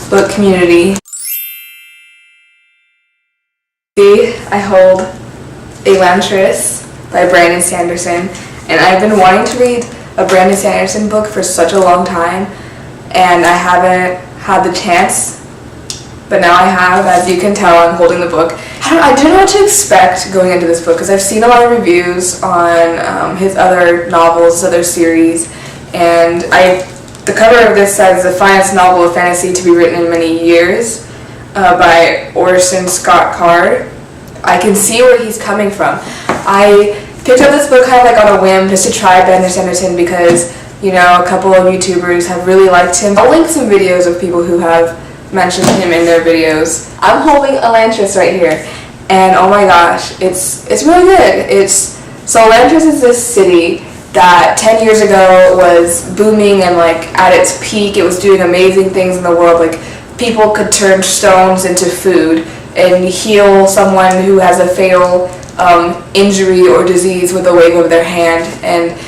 book community. I hold Elantris by Brandon Sanderson, and I've been wanting to read a Brandon Sanderson book for such a long time, and I haven't had the chance, but now I have. As you can tell, I'm holding the book. I didn't know what to expect going into this book because I've seen a lot of reviews on his other novels, his other series, and the cover of this says the finest novel of fantasy to be written in many years, by Orson Scott Card. I can see where he's coming from. I picked up this book kind of like on a whim just to try Brandon Sanderson because, you know, a couple of YouTubers have really liked him. I'll link some videos of people who have mentioned him in their videos. I'm holding Elantris right here, and oh my gosh, it's really good. So Elantris is this city that 10 years ago was booming and like at its peak. It was doing amazing things in the world. Like people could turn stones into food and heal someone who has a fatal injury or disease with a wave of their hand. And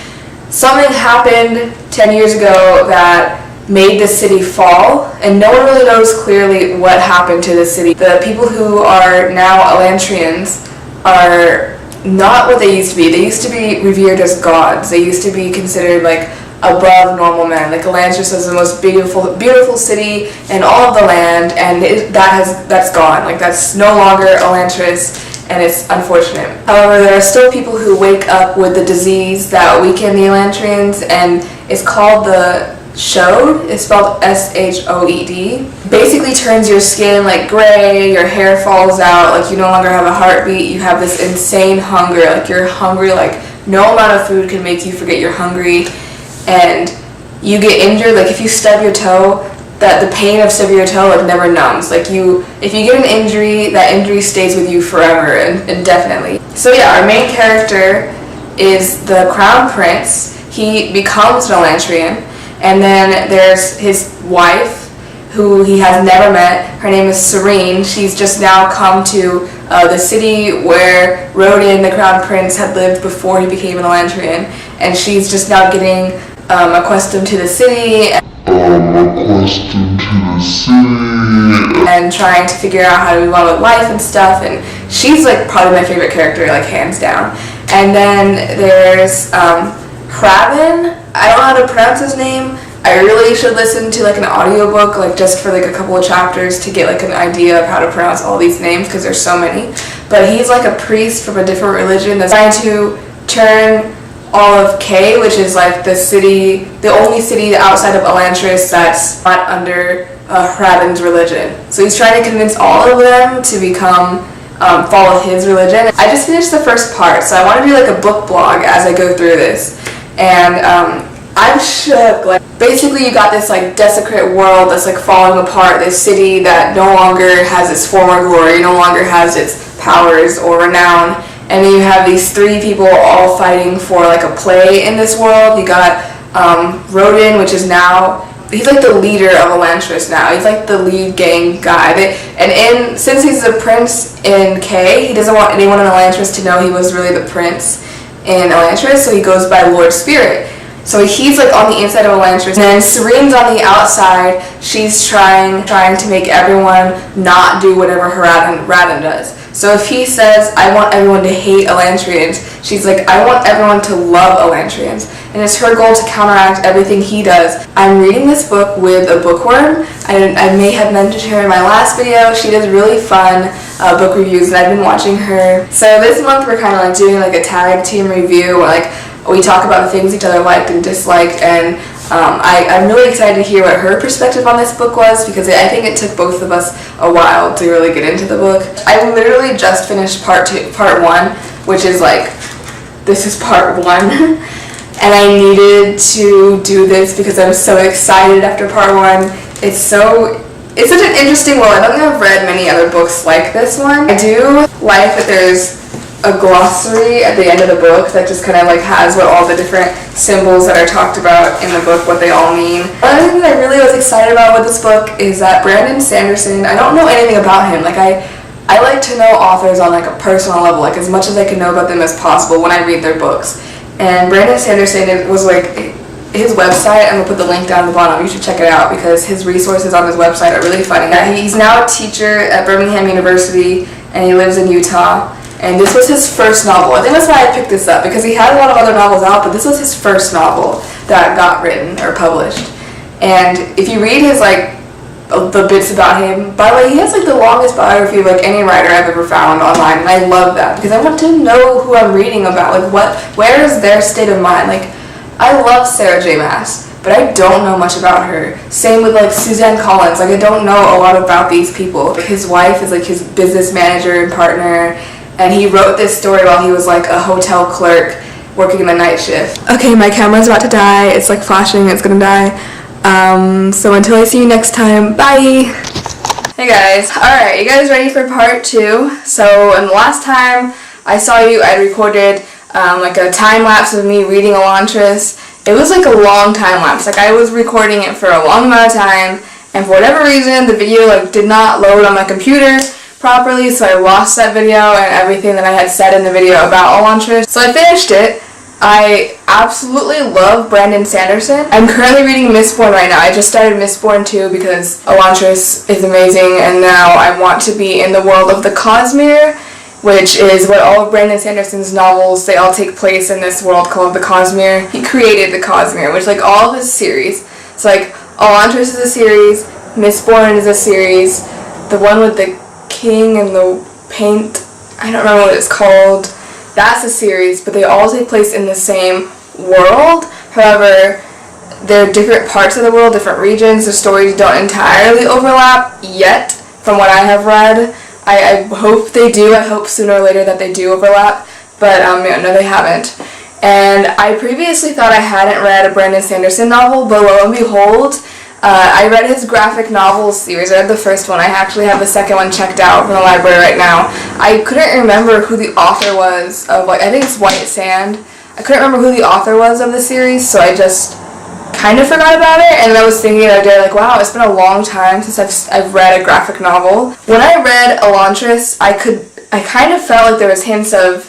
something happened 10 years ago that made the city fall, and no one really knows clearly what happened to the city. The people who are now Elantrians are not what they used to be. They used to be revered as gods. They used to be considered like above normal men. Like Elantris is the most beautiful city in all of the land, and that's gone. Like that's no longer Elantris, and it's unfortunate. However, there are still people who wake up with the disease that weaken the Elantrians, and it's called the Shoed. It's spelled S-H-O-E-D. Basically turns your skin like gray, your hair falls out, like you no longer have a heartbeat, you have this insane hunger, like you're hungry, like no amount of food can make you forget you're hungry, and you get injured, like if you stub your toe, that the pain of stubbing your toe like never numbs. Like if you get an injury, that injury stays with you forever and indefinitely. So yeah, our main character is the Crown Prince. He becomes an Elantrian. And then there's his wife, who he has never met. Her name is Serene. She's just now come to the city where Rodin, the Crown Prince, had lived before he became an Elantrian. And she's just now getting accustomed to the city. And trying to figure out how to move on with life and stuff. And she's like probably my favorite character, like hands down. And then there's Hraven. I don't know how to pronounce his name. I really should listen to like an audiobook, like just for like a couple of chapters to get like an idea of how to pronounce all these names because there's so many. But he's like a priest from a different religion that's trying to turn all of K, which is like the only city outside of Elantris that's not under Hraven's religion. So he's trying to convince all of them to follow his religion. I just finished the first part, so I want to do like a book blog as I go through this. And I'm shook. Like basically you got this like desecrate world that's like falling apart, this city that no longer has its former glory, no longer has its powers or renown, and then you have these three people all fighting for like a play in this world. You got Rodin, which is now, he's like the leader of Elantris now. He's like the lead gang guy. Since he's the prince in K, he doesn't want anyone in Elantris to know he was really the prince in Elantris, so he goes by Lord Spirit. So he's like on the inside of Elantris, and then Serene's on the outside. She's trying to make everyone not do whatever Hraven does. So if he says, I want everyone to hate Elantrians, she's like, I want everyone to love Elantrians. And it's her goal to counteract everything he does. I'm reading this book with a bookworm. I may have mentioned her in my last video. She does really fun book reviews, and I've been watching her. So this month we're kind of like doing like a tag team review, where like we talk about the things each other liked and disliked, and I'm really excited to hear what her perspective on this book was, because I think it took both of us a while to really get into the book. I literally just finished part 1, which is like, this is part 1. And I needed to do this because I was so excited after part 1. It's such an interesting world. I don't think I've read many other books like this one. I do like that there's a glossary at the end of the book that just kind of like has what all the different symbols that are talked about in the book, what they all mean. Another thing that I really was excited about with this book is that Brandon Sanderson, I don't know anything about him. Like I like to know authors on like a personal level, like as much as I can know about them as possible when I read their books. And Brandon Sanderson was like his website, I'm going to put the link down at the bottom. You should check it out because his resources on his website are really funny. He's now a teacher at Birmingham University, and he lives in Utah. And this was his first novel. I think that's why I picked this up, because he had a lot of other novels out, but this was his first novel that got written or published. And if you read his, like, the bits about him, by the way, he has, like, the longest biography of, like, any writer I've ever found online, and I love that, because I want to know who I'm reading about. Like, where is their state of mind? Like, I love Sarah J. Maas, but I don't know much about her. Same with, like, Suzanne Collins. Like, I don't know a lot about these people. His wife is, like, his business manager and partner, and he wrote this story while he was, like, a hotel clerk working the night shift. Okay, my camera's about to die. It's, like, flashing. It's gonna die. So until I see you next time, bye! Hey guys. Alright, you guys ready for part 2? So, in the last time I saw you, I recorded, like, a time-lapse of me reading Elantris. It was, like, a long time-lapse. Like, I was recording it for a long amount of time, and for whatever reason, the video, like, did not load on my computer properly, so I lost that video and everything that I had said in the video about Elantris. So I finished it. I absolutely love Brandon Sanderson. I'm currently reading Mistborn right now. I just started Mistborn too because Elantris is amazing, and now I want to be in the world of the Cosmere, which is what all of Brandon Sanderson's novels, they all take place in this world called the Cosmere. He created the Cosmere, which, like, all of his series. It's like Elantris is a series, Mistborn is a series, the one with the king and the paint, I don't remember what it's called, that's a series, but they all take place in the same world. However, they're different parts of the world, different regions. The stories don't entirely overlap yet, from what I have read. I hope they do. I hope sooner or later that they do overlap, but yeah, no, they haven't. And I previously thought I hadn't read a Brandon Sanderson novel, but lo and behold, I read his graphic novel series. I read the first one. I actually have the second one checked out from the library right now. I couldn't remember who the author was of, like, I think it's White Sand. I couldn't remember who the author was of the series, so I just kind of forgot about it. And then I was thinking the other day, like, wow, it's been a long time since I've read a graphic novel. When I read Elantris, I kind of felt like there was hints of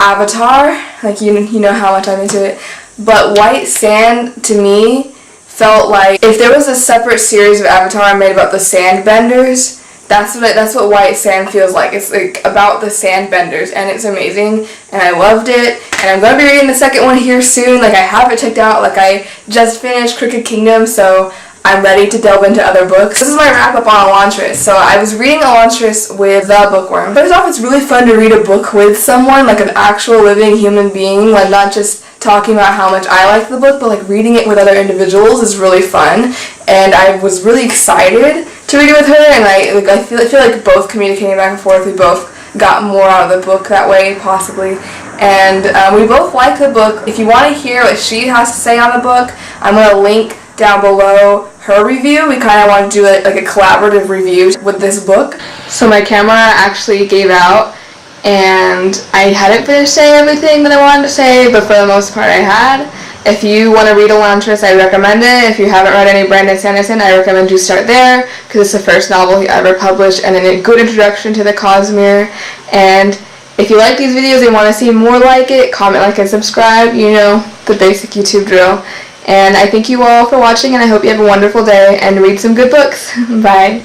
Avatar, like, you know how much I'm into it. But White Sand, to me, felt like if there was a separate series of Avatar made about the Sandbenders, that's what White Sand feels like. It's, like, about the Sandbenders, and it's amazing, and I loved it, and I'm going to be reading the second one here soon. Like, I have it checked out. Like, I just finished Crooked Kingdom, so I'm ready to delve into other books. This is my wrap-up on Elantris. So I was reading Elantris with TheBookWorm. First off, it's really fun to read a book with someone, like an actual living human being, like, not just talking about how much I like the book, but, like, reading it with other individuals is really fun. And I was really excited to read it with her, and I feel like both communicating back and forth, we both got more out of the book that way, possibly. And we both like the book. If you want to hear what she has to say on the book, I'm going to link down below her review. We kind of want to do like a collaborative review with this book. So my camera actually gave out, and I hadn't finished saying everything that I wanted to say, but for the most part I had. If you want to read Elantris, I recommend it. If you haven't read any Brandon Sanderson, I recommend you start there, because it's the first novel he ever published, and a good introduction to the Cosmere. And if you like these videos and want to see more like it, comment, like, and subscribe. You know, the basic YouTube drill. And I thank you all for watching, and I hope you have a wonderful day and read some good books. Bye.